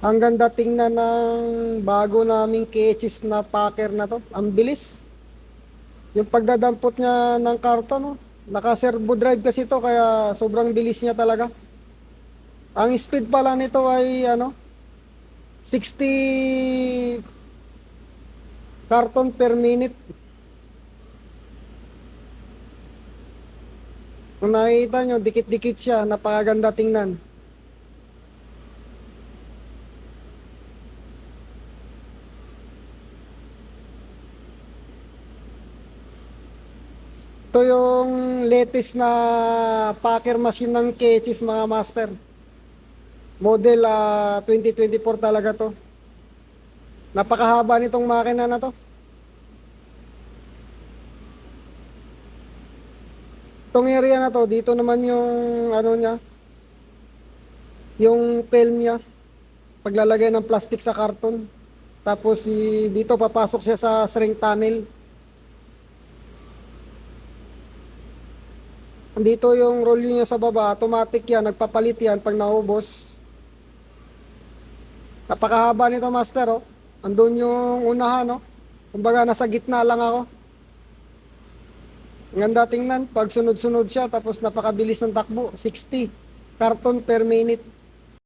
Ang ganda tingnan ng bago naming KHS na packer na to. Ang bilis. Yung pagdadampot niya ng karton, no? Naka-servo drive kasi to kaya sobrang bilis niya talaga. Ang speed pala nito ay 60 karton per minute. Kung nakikita nyo, dikit-dikit siya. Napakaganda tingnan. Ito yung latest na packer machine ng KHS mga master. Model 2024 talaga to. Napakahaba nitong makina na to. Itong area na to, dito naman yung niya, yung film niya. Paglalagay ng plastic sa karton. Tapos dito papasok siya sa shrink tunnel. Dito yung roll niya sa baba, automatic yan, nagpapalit yan pag naubos. Napakahaba nito master, oh. Andun yung unahan, no? Kumbaga nasa gitna lang ako. Ang ganda tingnan, pag sunod-sunod siya, tapos napakabilis ng takbo, 60 karton per minute.